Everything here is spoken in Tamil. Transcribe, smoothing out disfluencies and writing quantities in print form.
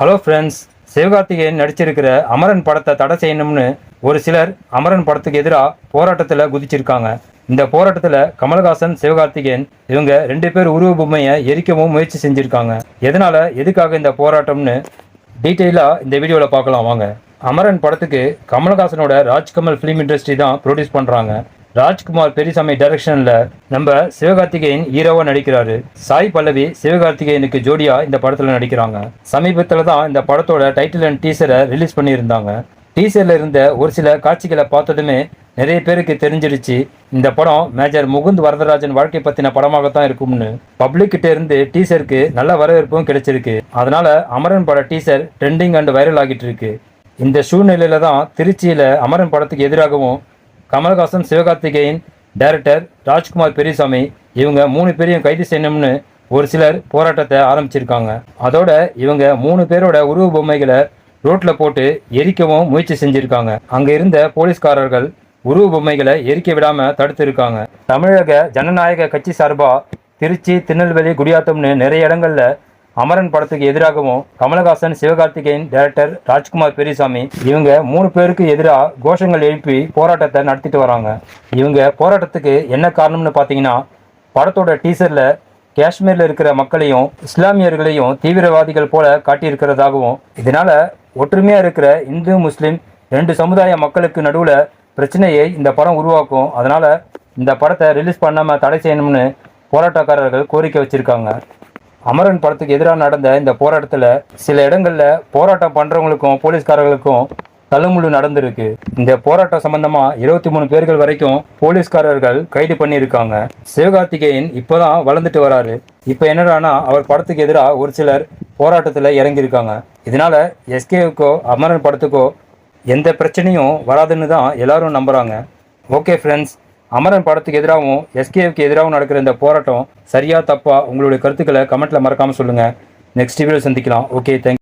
ஹலோ ஃப்ரெண்ட்ஸ், சிவகார்த்திகேயன் நடிச்சிருக்கிற அமரன் படத்தை தடை செய்யணும்னு ஒரு சிலர் அமரன் படத்துக்கு எதிராக போராட்டத்தில் குதிச்சிருக்காங்க. இந்த போராட்டத்தில் கமல்ஹாசன், சிவகார்த்திகேயன் இவங்க 2 பேர் உருவ பொம்மையை எரிக்கவும் முயற்சி செஞ்சுருக்காங்க. எதுக்காக இந்த போராட்டம்னு டீட்டெயிலாக இந்த வீடியோவில் பார்க்கலாம் வாங்க. அமரன் படத்துக்கு கமல்ஹாசனோட ராஜ்கமல் ஃபிலிம் இண்டஸ்ட்ரி தான் ப்ரொடியூஸ் பண்ணுறாங்க. ராஜ்குமார் பெரியசாமி டைரக்ஷன்ல நம்ம சிவகார்த்திகேயன் ஹீரோவா நடிக்கிறாரு. சாய் பல்லவி சிவகார்த்திகேயனுக்கு ஜோடியா இந்த படத்துல நடிக்கிறாங்க. சமீபத்துல தான் இந்த படத்தோட டைட்டில் அண்ட் டீசரை ரிலீஸ் பண்ணியிருந்தாங்க. டீசர்ல இருந்த ஒரு சில காட்சிகளை பார்த்ததுமே நிறைய பேருக்கு தெரிஞ்சிருச்சு இந்த படம் மேஜர் முகுந்த் வரதராஜன் வாழ்க்கை பத்தின படமாகத்தான் இருக்கும்னு. பப்ளிக் கிட்ட இருந்து டீசருக்கு நல்ல வரவேற்பும் கிடைச்சிருக்கு. அதனால அமரன் பட டீசர் ட்ரெண்டிங் அண்ட் வைரல் ஆகிட்டு இருக்கு. இந்த சூழ்நிலையில தான் திருச்சியில அமரன் படத்துக்கு எதிராகவும் கமல்ஹாசன், சிவகார்த்திகேயன், டைரக்டர் ராஜ்குமார் பெரியசாமி இவங்க 3 பேரையும் கைது செய்யணும்னு ஒரு சிலர் போராட்டத்தை ஆரம்பிச்சிருக்காங்க. அதோட இவங்க 3 பேரோட உருவ பொம்மைகளை ரோட்ல போட்டு எரிக்கவும் முயற்சி செஞ்சிருக்காங்க. அங்க இருந்த போலீஸ்காரர்கள் உருவ பொம்மைகளை எரிக்க விடாம தடுத்து இருக்காங்க. தமிழக ஜனநாயக கட்சி சார்பா திருச்சி, திருநெல்வேலி, குடியாத்தம்னு நிறைய இடங்கள்ல அமரன் படத்துக்கு எதிராகவும் கமல்ஹாசன், சிவகார்த்திகேயன், டைரக்டர் ராஜ்குமார் பெரியசாமி இவங்க 3 பேருக்கு எதிராக கோஷங்கள் எழுப்பி போராட்டத்தை நடத்திட்டு வராங்க. இவங்க போராட்டத்துக்கு என்ன காரணம்னு பார்த்தீங்கன்னா, படத்தோட டீசர்ல காஷ்மீர்ல இருக்கிற மக்களையும் இஸ்லாமியர்களையும் தீவிரவாதிகள் போல காட்டியிருக்கிறதாகவும், இதனால ஒற்றுமையா இருக்கிற இந்து, முஸ்லிம் 2 சமுதாய மக்களுக்கு நடுவில் பிரச்சனையை இந்த படம் உருவாக்கும். அதனால இந்த படத்தை ரிலீஸ் பண்ணாம தடை செய்யணும்னு போராட்டக்காரர்கள் கோரிக்கை வச்சிருக்காங்க. அமரன் படத்துக்கு எதிராக நடந்த இந்த போராட்டத்தில் சில இடங்கள்ல போராட்டம் பண்றவங்களுக்கும் போலீஸ்காரர்களுக்கும் தள்ளுமுள்ளு நடந்திருக்கு. இந்த போராட்டம் சம்பந்தமா 23 பேர்கள் வரைக்கும் போலீஸ்காரர்கள் கைது பண்ணியிருக்காங்க. சிவகார்த்திகேயன் இப்போதான் வளர்ந்துட்டு வராரு. இப்போ என்னடானா அவர் படத்துக்கு எதிராக ஒரு சிலர் போராட்டத்தில் இறங்கியிருக்காங்க. இதனால எஸ்கேவுக்கோ அமரன் படத்துக்கோ எந்த பிரச்சனையும் வராதுன்னு தான் எல்லாரும் நம்புறாங்க. ஓகே ஃப்ரெண்ட்ஸ், அமரன் படத்துக்கு எதிராகவும் எஸ்கேவுக்கு எதிராகவும் நடக்கிற இந்த போராட்டம் சரியா தப்பா உங்களுடைய கருத்துக்களை கமெண்ட்ல மறக்காம சொல்லுங்க. நெக்ஸ்ட் வீடியோ சந்திக்கலாம். Okay, thank you.